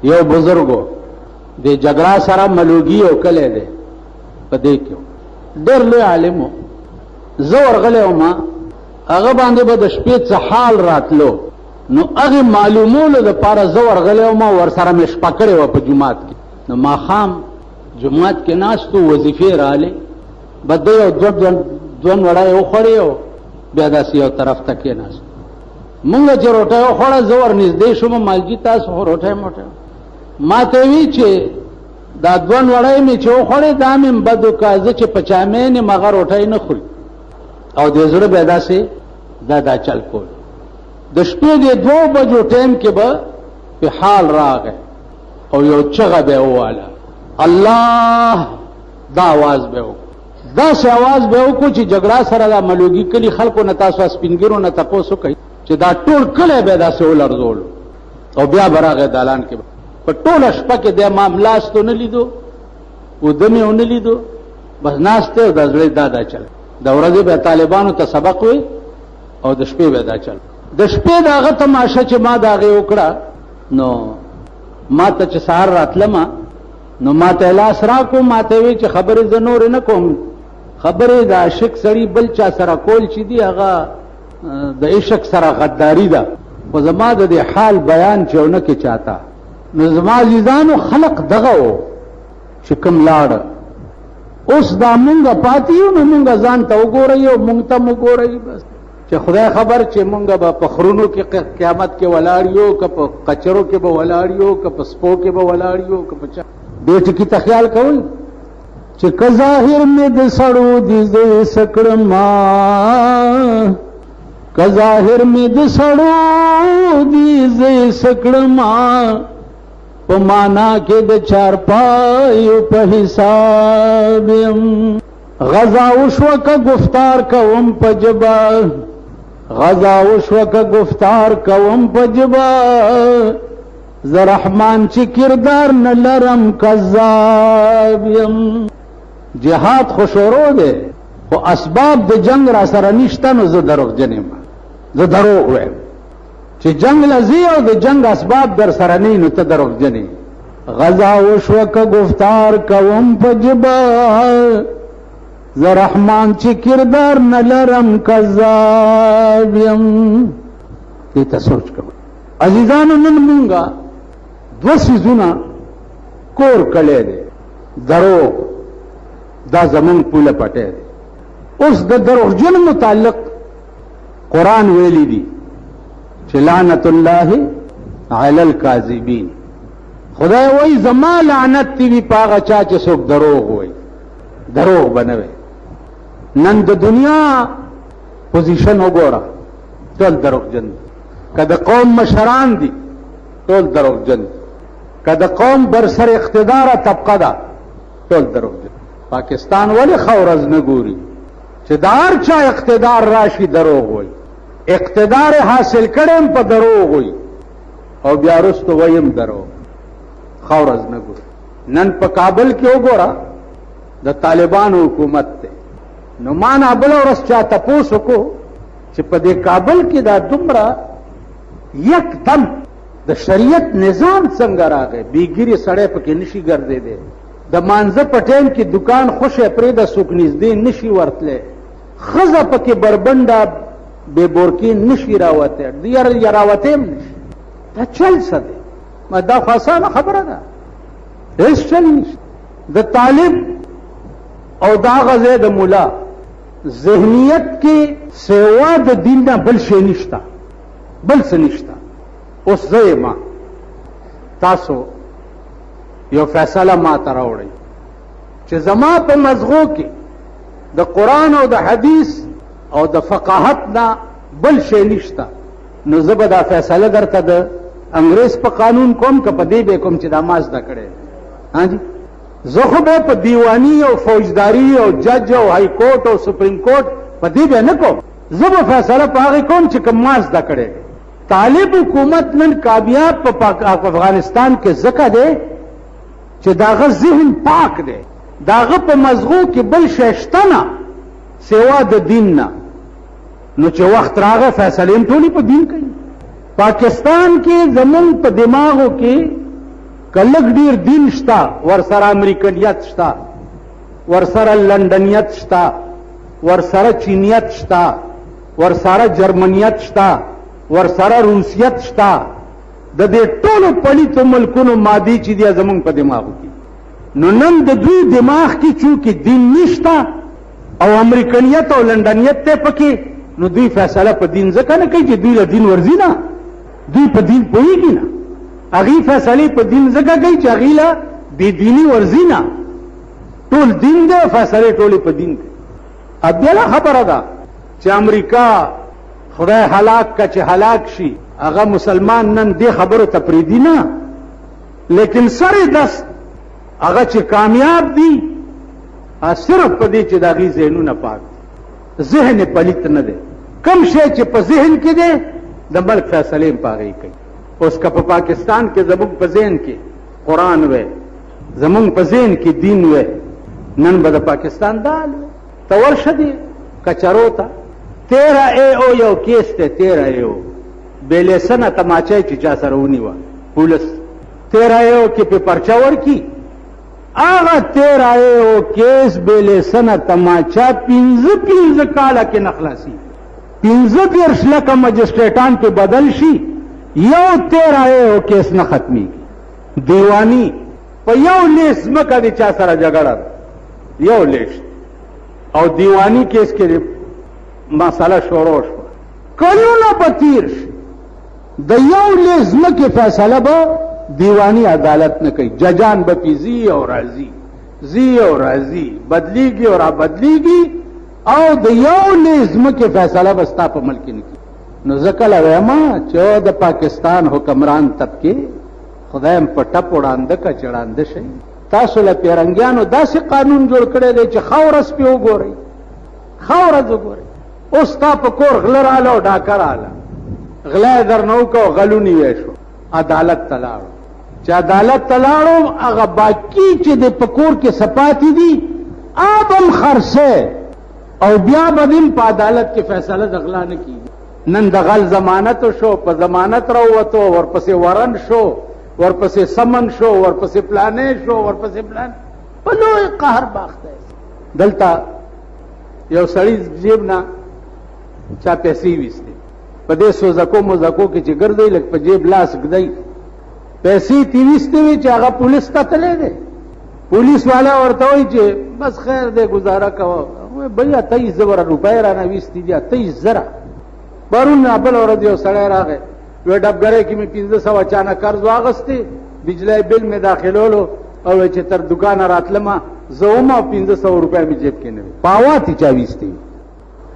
یو بزرګو د جګړه سره ملوګي او کله دی په دې کې ډېر لوی عالم زه ورغلی وم هغه باندې به د شپې څه حال راتلو نو هغه معلومولو دپاره زه ورغلی وم ورسره مې شپه کړې وه په جومات کې نو ماښام جومات کې ناستو وظیفې رالې به ده یو دوه وړی وخوړې او بیا داسې یو طرف ته کېناست مونږ چې روټۍ وخوړه زه ورنږدې شوم مالجي تاسو خو روټۍ موټۍ ما ته وی چې دا دوه وړی مې چې وخوړې دا مې بد وکړه زه چې په چامین یم هغه روټۍ نه خوري او د زړه بیا داسې دا چل کول د شپې د 2 بجو ټایم کې به په حال راغی او یو چغه به وواله الله دا आवाज به وکړو داسې आवाज به وکړو چې جګړه سره دا ملوګي کلي خلکو نه تاسو سپینګیرو نه تپوس وکړئ چې دا ټول کلی به داسې ولړزول او بیا به راغی دالان کې په ټوله شپه کې د ما ملاستو نه لیدو اوده مې ونه لیدو بس ناست دی او د زړه دا چل د ورځې به طالبانو ته سبق وي او د شپې به دا چل د شپې د هغه تماشه چې ما د هغې وکړه نو ما ته چې سهار راتلم نو ما ته لاس راکړو ما ته وی چې خبرې زه نورې نه کوم خبرې د عاشق سړي بل چا سره کول چې دي هغه د عشق سره غداري ده خو زما د دې حال بیان چې ونه کې چاته نو زما عزیزانو خلق دغه و چې کوم لاړه اوس دا مونږه پاتې یو نو مونږه ځان ته وګورئ او مونږ ته مو ګورئ بس چې خدای خبر چې مونږه به په خرونو کې قیامت کې ولاړ یو که په کچرو کې به ولاړ یو که په سپو کې به ولاړ یو که په چا دې ټکي ته خیال کوئ چې که ظاهر مې د سړو دي زه سکړما که ظاهر مې د سړو دي زه سکړما په معنا کې د چارپایو په حساب یم غزا وشوه که گفتار کوم په ژبه غزا وشوه که گفتار کوم په ژبه زه رحمان چې کردار نه لرم کذاب یم جهاد خو شروع دی خو اسباب د جنگ را سره نشته نو زه دروغجن یم زه دروغ وایم چې جنگ لذي او د جنگ اسباب در سره نه نو ته دروغجن یې غزا وشوه که گفتار کوم په ژبه زه رحمان چې کردار نه لرم کذاب یم دې ته سوچ کوئ عزیزانو نن مونږه 2 څیزونه کور کړی دی دروغ دا زمون پوله پټی دی اوس د دروغجن متعلق قرآن ویلی دی چې لعنت الله علی الکاذبین خدای وای زما لعنت دی په هغه چا چې څوک دروغ وای دروغ بنوي نن د دنیا پوزیشن وګوره ټول دروغجن که د قوم مشران دي ټول دروغجن که د قوم برسر اقتداره طبقه ده ټول دروغجن پاکستان ولې ښه ورځ نه ګوري چې د هر چا اقتدار راشي دروغ وای اقتدار حاصل کړم په دروغ وای او بیا وروسته وایم دروغ ښه ورځ نه ګوري نن په کابل کې وګوره د طالبانو حکومت دی نو ما نه بله ورځ چا تپوس وکړو چې په دې کابل کې دا دومره یکدم د شریعت نظام څنګه راغی بیګیري سړی پکې نشي ګرځېدی د مانځه په ټایم کې دکان خوشی پرېږده څوک نږدې نشي ورتلی ښځه پکې بربنډه بې بورکې نشي راوتی یا راوتی هم نشي دا چل څه دی دا خو اسانه خبره ده هېڅ چل نشته د طالب او دا غځی د ملا ذهنیت کې سوا د دین نه بل شی نشته بل څه نشته اوس زه یم تاسو یو فیصله ما ته راوړئ چې زما په مزغو کې د قرآن او د حدیث او د فقاهت نه بل شی نشته نو زه به دا فیصله درته د انګریز په قانون کوم که په دې به کوم چې دا ما زده کړی ها جی زه خو به په دیوانی او فوجداري او جج او های کورټ او سپریم کورټ په دې به نه کوم زه به فیصله په هغې کوم چې کوم ما زده کړی طالب حکومت نن کامیاب په افغانستان کې ځکه دی چې داغه ذهن پاک دی داغه په مزغو کې بل شی شته نه سوا د دین نه نو چې وخت راغی فیصلې هم ټولې په دین کوي پاکستان کې زمون په دماغو کې کلک ډیر دین شتا ورسره امریکایت شتا ورسره لندنیت شتا ورسره چینیت شتا ورسره جرمنیت شتا ورسره روسیت شتا د دې ټولو پلیتو ملکونو مادي چې دی زمونږ په دماغو کې نو نن د دوی دماغ کې چونکې دین نشتا او امریکایت او لندنیت ته پکې نو دوی فیصله په دین ځکه نه کوي چې دوی له دین ورځي نه دوی په دین پوهېږي نه هغې فیصلې په دین ځکه کوي چې هغې له بې دیني ورځي نه ټول دین دی فیصلې ټولې په دین کوي بله خبره ده چې امریکا خدای هلاک که چې هلاک شي هغه مسلمان نن دې خبرو ته پرېږدي نه لیکن سر دست هغه چې کامیاب دي صرف په دې چې د هغې ذهنونه پاک دي ذهن پلیت نه دی کم شی چې په ذهن کې دی د ملک فیصلې هم په هغې کوي اوس که په پاکستان کې زموږ په ذهن کې قرآن وی زموږ په ذهن کې دین وی نن به د پاکستان دال وی ته ورشه دی کچرو ته 13 او یو کیس دی 13 او بې لیسنه تماچی چې چا سره ونیوه پولیس 13 کې په پرچه ورکي هغه 13 کیس بې لیسنه تماچا 15 کاله کې نه خلاصي 15 لکه مجسټریټان په بدل شي یو 13 کیس نه ختمېږي دیوانی په یو لیس مکه د چا سره جګړه یو لیس او دیوانی کیس کې مسله شروع شوه کلونه به تیر شي د یو لیس مکه فیصله به دیوانی عدالت نه کوي ججان به پی زی او راضی بدلیږي او را بدلیږي او د یو لیس مکه فیصله به ستا په ملک نه کوي نو ځکه له وایم چې د پاکستان حکمران طبقه خدای هم په ټپ وړاندې که چړاندې شي تاسو له پیرنګیانو داسې قانون جوړ کړی دی چې خاوره سپې وګورئ خاوره وګورئ اوس تا په کور غله راله او ډاکه راله غلا یې درنه وکړه او غلو نیوی شو عدالت ته لاړو چې عدالت ته لاړو هغه باقي چې د په کور کې سپاتې دي آب هم خرڅی او بیا به هم په عدالت کې فیصله د غلا نه کېږي نن د غل ضمانت شو په ضمانت راووتو ورپسې ورن شو ورپسې سمن شو ورپسې پلانې شو ورپسې پلان په لوی قهر باخته دلته یو سړي جیب نه چا پیسې ویستې په دې سوزکو موزکو کې چې ګرځئ لږ په جیب لاس ږدئ پیسې تې ویستې وې چې هغه پولیس ته تللی دی پولیس والا ورته وایي چې بس خیر دی گزاره کوه بھیا 23,000 روپۍ رانه ویستې دي 23,000 پرون بل ورځ یو سړی راغی وی ډبګرۍ کې مې 1500 چانه قرض واغستې بجلی بل مې داخلولو او چې تر دکانه راتلمه زه وم او 1500 روپۍ مې جیب کې نه وي پاوا تې چا ویستې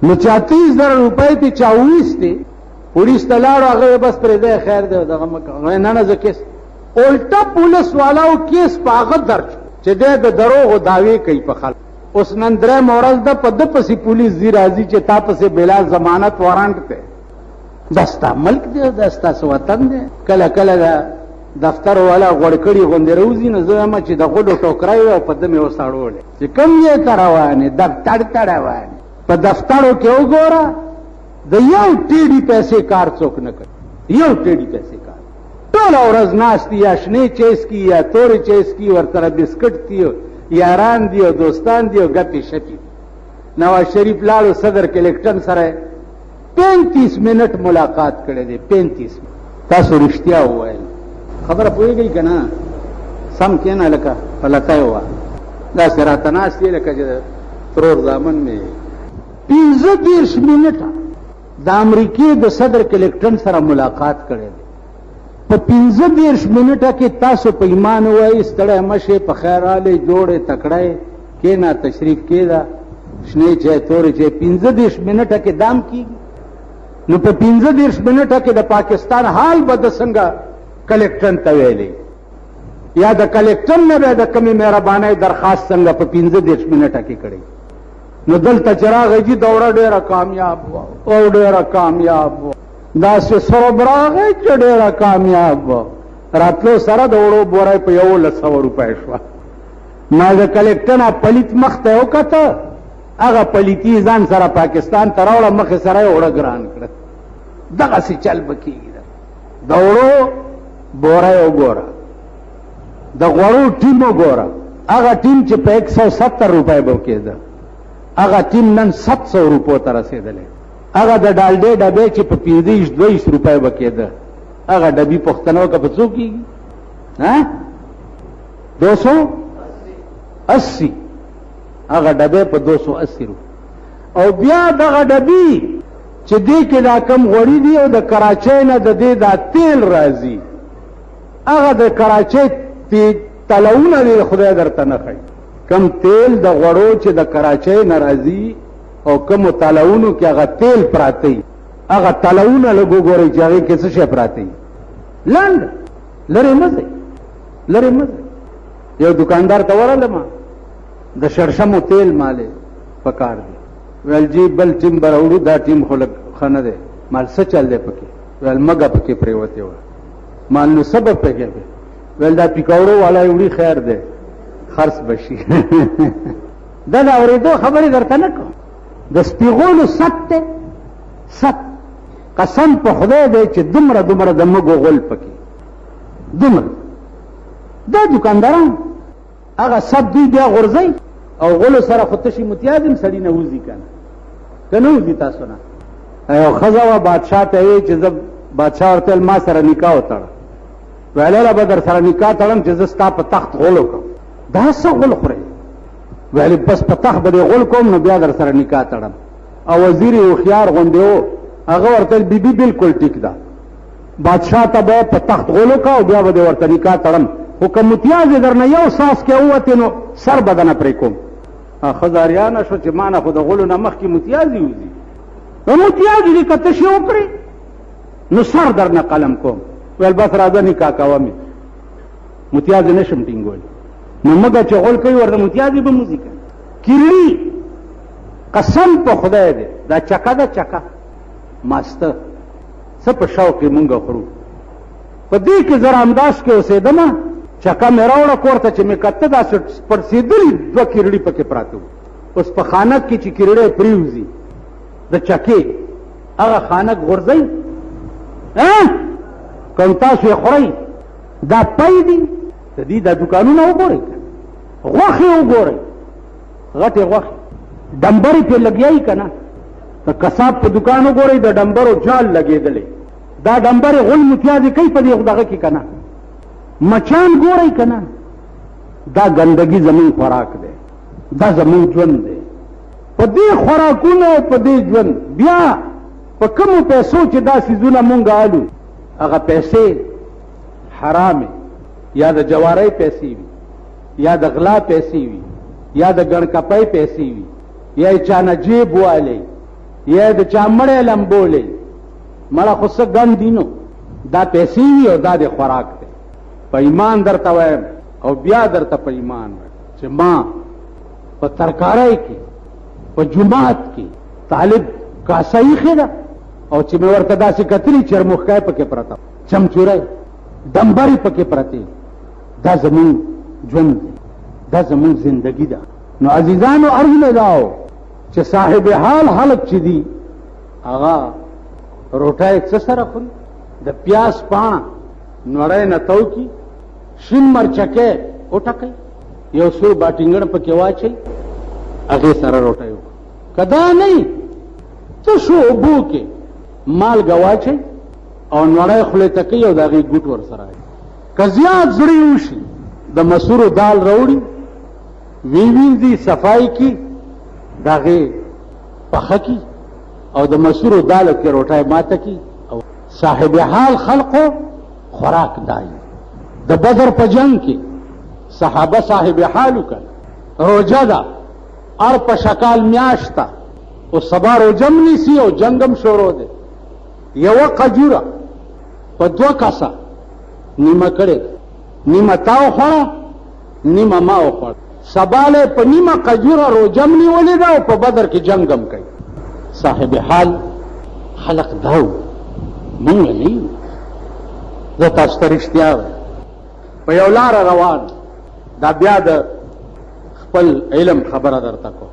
نو 30,000 روپۍ تې چا وویستې پولیس ته لاړو هغه بس پرېږدی خیر دی دغه مه کوه نه نه زه کیس الټا پولیس والاو کیس په هغه درج چې دی د دروغو دعوې کوي په خلک اوس نن درېیمه ورځ ده په ده پسې پولیس ځي راځي چې تا پسې بلا ضمانت وارنټ دی دا ستا ملک دی دا ستاسو وطن دی کله کله د دفتر والا غوړکړي غوندې راوځي نو زه وایم چې د غوډو ټوکرای وي او په ده مې وساړولې چې کوم ځای ته روان یې دفتر ته روان په دفترو کې وګوره د یو ټیډي پیسې کار څوک نه کوي یو ټیډي پیسې کار ټوله ورځ ناست دي یا شنې چیسکي یا تورې چیسکي ورسره بسکټ دي یاران دي او دوستان دي او ګپې شپې نواز شریف لاړو صدر کلیکټن سره 35 منٹ ملاقات کړی دی 35 تاسو رښتیا وویل خبره پوهېږئ که نه سم کېنه لکه پلکی وه داسې راته ناست یې لکه چې ترور زامن مې 35 منټه د امریکې د صدر کلیکټن سره ملاقات کړی دی په 35 منټه کې تاسو په ایمان ووایئ ستړی مه شئ په خیر رالی جوړې تکړی کېنه تشریف کېده شنې چای تورې چای 15 منټه کې دام کېږي نو په 15 منټه کې د پاکستان حال به د څنګه کلیکټن ته ویلی یا د کلیکټن نه به د کمې مهربانۍ درخواست څنګه په 15 منټه کې کړی نو دلته چې راغی جي دوره ډېره کامیاب وه او ډېره کامیاب وه داسې سرب راغی چې ډېره کامیاب وه راتلو سره د وړو بوری په 1100 روپۍ شوه ما د کلیکټن پلیت مخ ته وکته هغه پلیتی ځان سره پاکستان ته راوړه مخې سره یې وړه ګران کړه دغسې چل به کېږي د وړو بوری وګوره د غوړو ټیم وګوره، هغه ټیم چې په 170 روپۍ به کېده، هغه ټیم نن 700 روپو ته رسېدلی. هغه د ډالډې ډبې چې په 25 روپۍ به کېده، هغه ډبې پوښتنه وکړه په څو کېږي؟ 280. هغه ډبې په 280 روپۍ. او بیا دغه ډبې چې دې کې دا کم غوړي دي او د کراچۍ نه د دې دا تیل راځي، هغه د کراچۍ تلونه دې خدای درته نه ښایي. کم تیل د غوړو چې د کراچۍ نه راځي او کومو تلونو کې هغه تیل پراته وي، هغه تلونه لږ وګورئ چې هغې کې څه شی پراته وي. لنډ لرې مه ځئ، لرې مه ځئ. یو دکاندار ته ورغلم، د شړشمو تیل مالې په کار دی. ویل جی بل ټیم به راوړو، دا ټیم خو لږ ښه نه دی. مال څه چل دی پکې؟ ویل مګه پکې پرېوتې وه. مال نو څه به پکې دی؟ ویل دا پیکاوړو والا یې وړي، خیر دی خرڅ به شي. دا د اورېدو خبرې درته نه کوم. د سپېغولو ست دی، ست قسم په خدای دی چې دومره دومره د مږو غول پکې دومره. دا دکانداران هغه ست دوی بیا غورځوي او غلو سره خو تشي متیازم سړي نه وځي که نه، که نه وځي تاسو نه. یو ښځه وه بادشاه ته ویې چې زه بادشاه ورته ویل ما سره نکاح وتړه. ویل به در سره نکاح تړم چې زه ستا په تخت غول وکړم. دا څه غول خورئ؟ ویل بس په تخت به دې غول کوم نو بیا در سره نکاح تړم. او وزیر یې هوښیار غوندې و، هغه ورته بیبي بالکل ټیک ده، بادشاه ته به په تخت غول وکړه او بیا به دې ورته نکاح تړم، خو که متیاز یې در نه یو ساس کې ووتې نو سر به دنه پرې کوم. ښځه اریانه شو چې ما نه خو د غولو نه مخکې متیازې وځي، نو متیازې دې که تشې وکړې نو سر در نه قلم کوم. ویل بس راځه نکاح کوه مې، متیازې نه شم ټینګولی. نو مګه چې غول کوي ورته متیازې به موځي که کیرړي. قسم په خدای دی دا چکه ده، چکه ماسته څه په شوق یې مونږ خورو. په دې کې زه رامداس کې اوسېدمه، چکه مې راوړه کور ته چې مې کته داسې پړسېدلي 2 کیرړي پکې پراته وو. اوس په خانک کې چې کیرړی پرېوځي د چکې، هغه خانک غورځئ که تاسو یې خورئ. دا پی دي د دې دا دوکانونه وګورئ، غوښې وګورئ، غټې غوښې ډمبرې پرې لګیایي که نه. د کساب په دوکان وګورئ د ډمبرو جال لګېدلی، دا ډمبرې غول متیازې کوي په دې دغه کې که نه. مچان ګورئ که نه. دا ګندګي زمونږ خوراک دی، دا زمونږ ژوند دی. په دې خوراکونو په دې ژوند بیا په کومو پیسو چې دا څیزونه مونږ الو، هغه پیسې حرامې، یا د جوارۍ پیسې وي، یا د غلا پیسې وي، یا د ګڼکپۍ پیسې وي، یا یې چا نه جیب والی، یا د چا مړی لمبولی. مړه خو څه ګڼ دي نو، دا پیسې وي او دا د خوراک دی. په ایمان درته وایم او بیا درته په ایمان وایم چې ما په ترکارۍ کې په جومات کې طالب کاسه ایښې ده او چې مې ورته داسې کتلي چرموښکی پکې پرته، چمچورۍ ډمبرې پکې پرتې. دا زمونږ ژوند دی، دا زمونږ زندگی ده. نو عزیزانو عرض مې دا و چې صاحب حال خلک چې دي هغه روټۍ څه سره خوري؟ د پیاز پاڼه نوړی نه تو کی، شین مرچکې وټکئ، یو څو باټینګړ پکې واچئ، هغې سره روټۍ وکړئ. که دا نه وي تشو اوبو کې مالګه واچئ او نوړی خولې ته کوي او د هغې ګوټ ورسره وي. که زیات زړی وشي د مسورو دال راوړي، وینځي، صفای کی، د هغې پخه کی او د مسورو دالو کې روټۍ ماته کی. او صاحب حال خلقو خوراک دای. د بدر په جنگ کې صحابه صاحب حالو کړ، روجه ده ار په شکال میاشته او سبا روجم نیسي او جنگم شروع ده. یوه قجوره په 2 کاسه نیمه کړې، نیمه تا وخوړه نیمه ما وخوړه. سباله په نیمه قجوره روجم نیولې ده او په بدر کې جنگم کوي. صاحب حال خلق داو مونږ نه یو. زه تاسو ته رښتیا وایم، په یو لاره روان، دا بیا د خپل علم خبره درته کوم.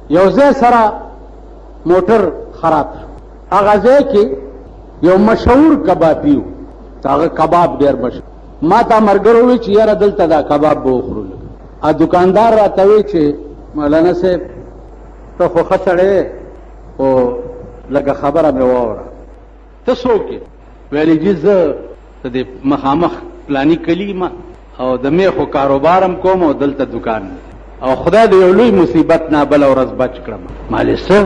یو ځای سره موټر خراب شو، هغه ځای کې یو مشهور کبابي و، هغه کباب ډېر مشهور. ما تا مرګرو وی چې یاره دلته دا کباب به وخورو. ا دکاندار راته وی چې مولانا صاحب ته خو ښه سړی او لکه خبره مې واوره، ته څوک یې؟ ویلې جي زه د دې مخامخ پلاني کلي ما او د میخو کاروبارم کوم او دلته دکان او خدای د یو لوی مصیبت نه بل ورځ بچ کړم. مالې څه؟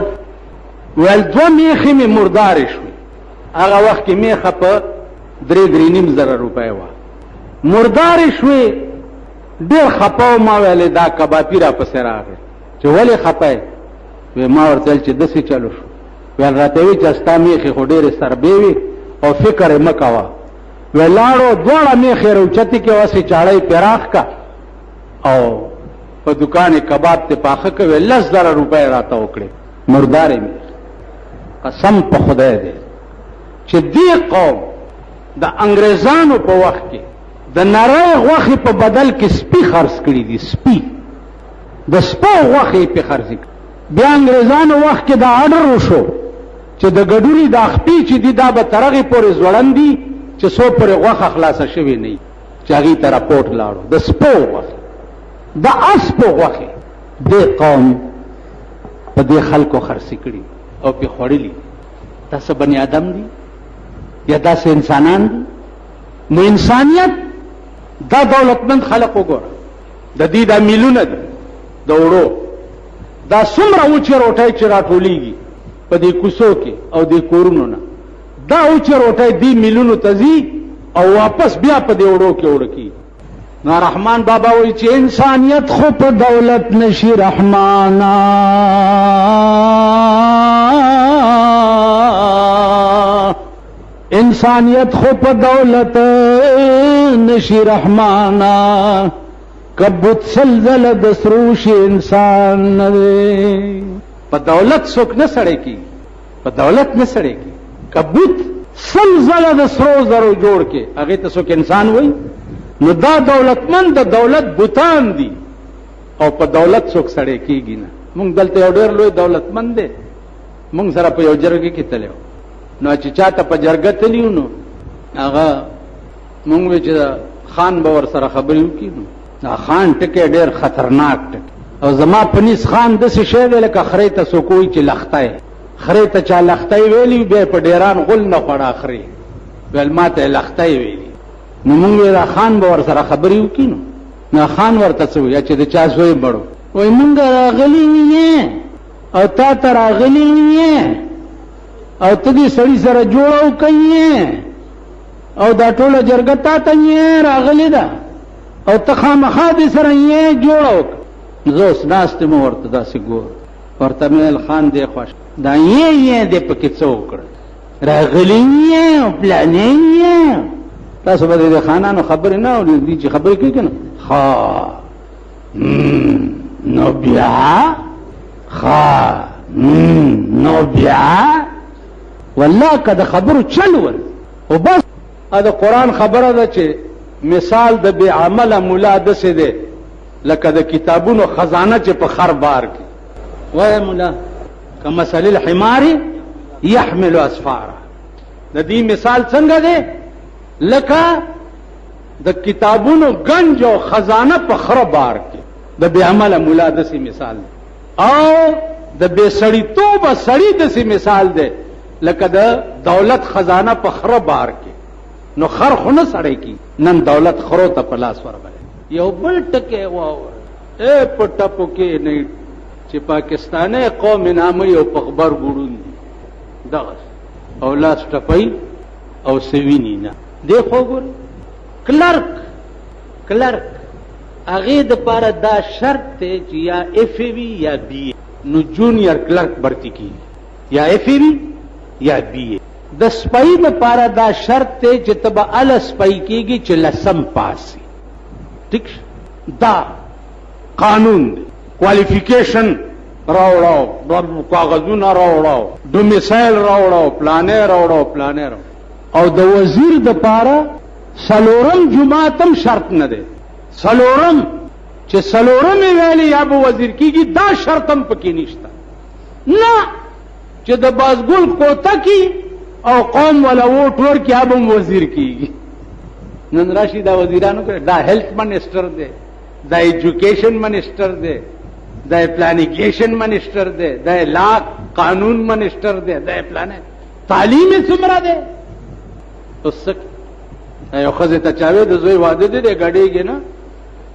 ویل 2 میخې مې مردارې شوې. هغه وخت کې میخه په 3.5 روپۍ وه، مردارې شوې. ډېر خپه ما ویلې دا کبابي را پسې راغی چې ولې خپه یې؟ وی ما ورته ویل چې داسې چلو شو. ویل راته وی چې ستا میخې خو ډېرې سربې وي او فکر یې مه کوه. وی لاړو 2 میخې روچتې کې وسې چاړی پراخ کا او په دکان کباب ته پاخه کوي 10,000 روپۍ راته وکړې مردارې میخ. قسم په خدای دی چې دې قوم د انګریزانو په وخت کې د نری غوښې په بدل کې سپي خرڅ کړي دي. سپي د سپو غوښې په خرڅ کړي. بیا انګریزانو وخت کې دا آرډر وشو چې د ګډوري د خپې چې دي دا به تر هغې پورې ځوړند دي چې څو پورې غوښه خلاصه شوې نه وي چې هغې ته راپورټ لاړو. د سپو غوښې د اسپو غوښې دې قوم په دې خلکو خرڅې کړي او پې خوړلي. دا څه بني آدم دي یا داسې انسانان دي؟ نو انسانیت دا دولتمند خلق وګوره، د دې دا میلونه دي د وړو، دا څومره اوچې روټۍ چې راټولېږي په دې کوڅو کې او دې کورونو نه، دا اوچې روټۍ دې میلونو ته ځي او واپس بیا په دې وړو کې وړه کېږي. نو رحمان بابا وایي چې انسانیت خو په دولت نشي رحمانا، انسانیت خو په دولت نشي رحمانا، کبوت سلزله د سروش انسان نه دی. په دولت څوک نه سړی کېږي، په دولت نه سړی کېږي. کبوت سلزله د سرو زرو جوړ کې هغې ته څوک انسان وایي؟ نو دا دولتمند د دولت بوتان دي او په دولت څوک سړی کېږي نه. مونږ دلته یو ډېر لوی دولتمند دی، مونږ سره په یو جرګه کې تللی و. نو چې چاته په جرګه تلي نو هغه مونږ وی چې خان به ورسره خبرې وکړي. نو دا خان ټکی ډېر خطرناک ټکی او زما په نیس خان داسې شی دی لکه خرې ته څوک وایي چې لښتی. خرې ته چا لښتی ویلي بیا په ډېران غول نه خوړه خرې، ویل ما ته یې لښتی ویلي. نو مونږ وی دا خان به ورسره خبرې وکړي. نو خان ورته څه وایي چې د چا زوی بړو وایي مونږ راغلي یې او تا ته راغلي یې او ته دې سړي سره جوړه وکړې او دا ټوله جرګه تا ته یې راغلې ده او ته خامخا دې سره یې جوړه وکړه. زه اوس ناست یم ورته داسې ګور ورته مې ویل خان دې خوښ دا یې دې پکې څه وکړه راغلي یې او پلانې یې. تاسو به د خانانو خبرې نه اورئ چې خبرې کوي که نه؟ ښه نو بیا نو بیا والله که د خبرو چل ول او بس. د قرآن خبره ده چې مثال د بې عمله ملا داسې دی لکه د کتابونو خزانه چې په خر بار کې. وایه ملا کمثل الحمار یحمل اسفارا، د دې مثال څنګه دی؟ لکه د کتابونو گنج او خزانه په خر بار کې. د بې عمله ملا داسې مثال دی او د بې سړیتوبه سړي داسې مثال دی لکه د دولت خزانه په خره بار کې. نو خر خو نه سړی کی، نن دولت خرو ته په لاس ورغلی. یو بل ټکی واوره په ټپو کې نه چې پاکستانی قوم نامه او په خبر ګوړون دي دغه او لاس ټپی او سوینی نه دی. خو ګورې کلرک هغې دپاره دا شرط دی چې یا اف وي یا بی نو جونیئر کلرک برتی کېږي، یا اف وي یا بی. د سپۍ دپاره دا شرط دی چې ته به هله سپۍ کېږي چې 10م پاس وي. ټیک دا قانون دی. کوالیفیکیشن راوړو، کاغذونه راوړو، ډومیسایل راوړو، پلانې راوړو. او د وزیر دپاره 4م جماعتم شرط نه دی. 4م چې 4م یې ویلې یا به وزیر کېږي دا شرط هم پکې نشته. نه چې د بازګل کوته کی او قوم ولا ووټ ورکړي یا به وزیر کېږي. نن راشي دا وزیرانو کې دا هیلث منسٹر دی، دا ایجوکیشن منسٹر دی، دا پلانیګیشن منسٹر دی، دا لا قانون منسٹر دی، دا پلان تعلیم څومره دی. اوس یو ښځې ته چاوي د زوی واده دی ګډېږي نه،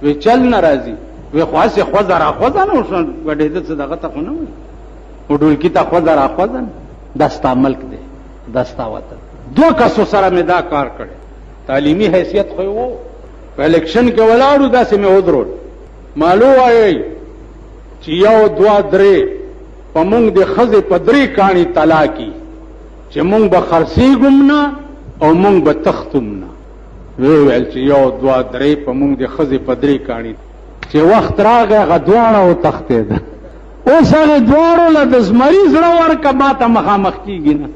وی چل نه راځي، وی خاصه خوځه را خوځه نه وشو ګډېده څه دغه ته خو نه وي وډولکي ته خوځه را خوځه نه. دا ستا ملک دی، دا ستا وطن. 2 کسو سره مې دا کار کړی، تعلیمي حیثیت خو وو. په الیکشن کې ولاړو داسې مې ودرول، مالو وایي چې 1 2 3 په مونږ د ښځې په 3 کاڼي طلاقي چې مونږ به خرڅېږم نه او مونږ به تختم نه. ویل چې 1 2 3 په مونږ د ښځې په 3 کاڼي، چې وخت راغی هغه دواړه وتښتېده. اوس هغې دواړو له د زمري زړه ورکه ما ته مخامخ کېږي نه.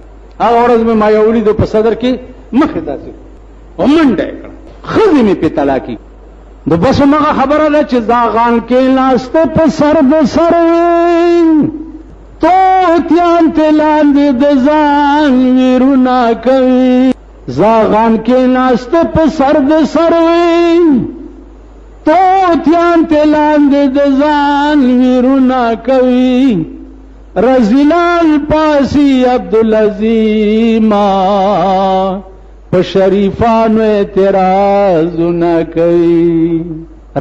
هغه ورځ مې ما یو ولیدو په صدر کې مخې داسې ومنډه یې کړه، ښځې مې پې طلاقي. د بس همغه خبره ده چې زاغان کې ناسته په سر د سر وي، توتیان ته لاندې د ځان ویرونه کوي. زاغان کې ناسته په سر د سر وي، توتیان ته لاندې د ځان ویرونه کوي. رزیلان پاسی عبدالعظیما په شریفانو اعتراضونه کوي.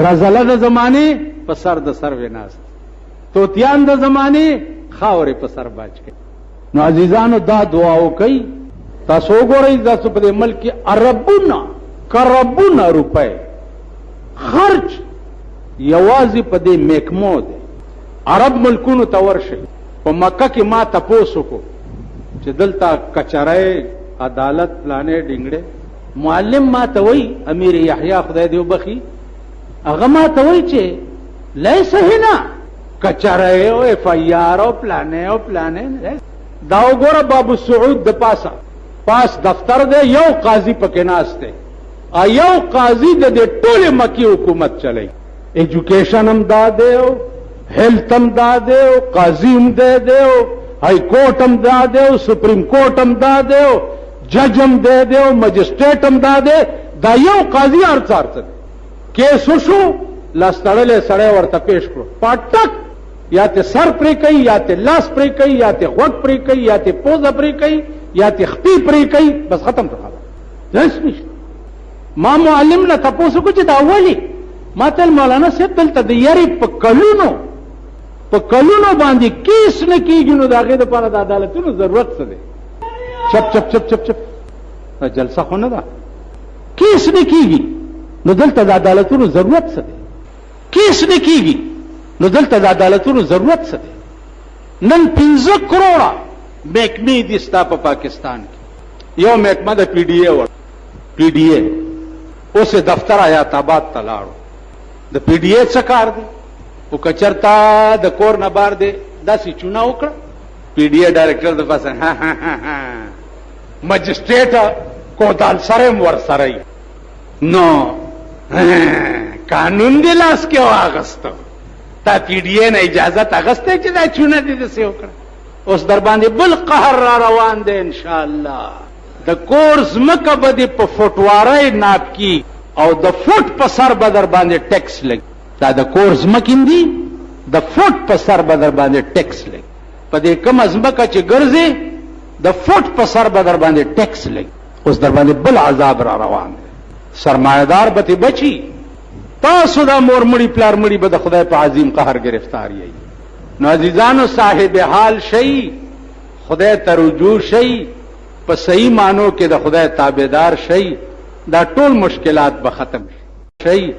رزله د زمانه په سر د سر وناست، توتیان د زمانه خاورې په سر باج کوي. نو عزیزانو دا دعا وکړئ. تاسو وګورئ تاسو په دې ملک کې اربونه روپۍ خرج یوازې په دې محکمو دی. عرب ملکونو ته ورشئ، په مکه کې ما تپوس وکړو چې دلته کچرۍ عدالت پلانې ډینګړې. معلم ما ته وایي امیر یحیی خدای دې وبخي، هغه ما ته وایي چې لیس هنا کچرۍ او اف آی آر او پلانې او پلانې. دا وګوره بابو سعود د پاس دفتر دی، یو قاضي پکې ناست دی، یو قاضي د دې ټولې مکی حکومت چلی. ایجوکیشن هم دا دی، هیلث هم دا دی، قاضي هم دی، ہائی کورٹ هم دا دی، سپریم کورٹ هم دا دی، جج هم دی، مجسټریټ هم دا دی. دا یو قاضي هر څه دی. کیس وشو لاس تړلی سړی ورته پیش کړو، پاټک یا ته سر پرې کوي، یا ته لاس پرې کوي، یا ته غوږ پرې کوي، یا ته پوزه پرې کوي، یا ته خپې پرې کوي، بس ختم شو خبره. داس نشته. ما معلم نه تاسو کو چې دا ولي ما ته مولانا صاحب دلته د یاري په کلونو باندې کیس نه کیږي، نو دا غي د پاره د عدالتونو ضرورت څه دی؟ چپ چپ چپ چپ چپ جلسه خو نه ده، کیس نه کیږي نو دلته د عدالتونو ضرورت څه دی؟ کیس نه کیږي نو دلته د عدالتونو ضرورت څه دی؟ نن 15 کروڑه محکمې دي ستا په پاکستان کې. یو محکمه د پی ډی اے اوس دفتر آیات آباد ته لاړو. د پی ډی اے څه کار دی؟ او کچرتا د کور نه بار دی داسې چونه وکړه. پی ډی اے ډایرکټر د پاسه مجسټریټ کودال سره ور سره نو قانون دی لاس کې واغسته، تا پی ډی اے نه اجازه اغسته چې دا چونه دې دسې وکړه. اوس در باندې بل قهر را روان دی. ان شاء الله د کورس مکه به په فوټوارۍ ناپ کی او د فوټ په سر به در باندې ټیکس لګي. دا د کورس مکین دی، د فوټ په سر به در باندې ټیکس لګي. په دې کوم ځمکه چې ګرځي د فوټ په سر به در باندې ټیکس لګي. اوس در باندې بل عذاب را روان دی. سرمایدار به بچي، تاسو دا مور مړي پلار مړي به د خدای په عظیم قهر گرفتار یې. نو عزیزانو صاحب حال شي، خدای ته رجوع شي، په صحیح معنو کې د خدای تابعدار شي، دا ټول مشکلات به ختم شي.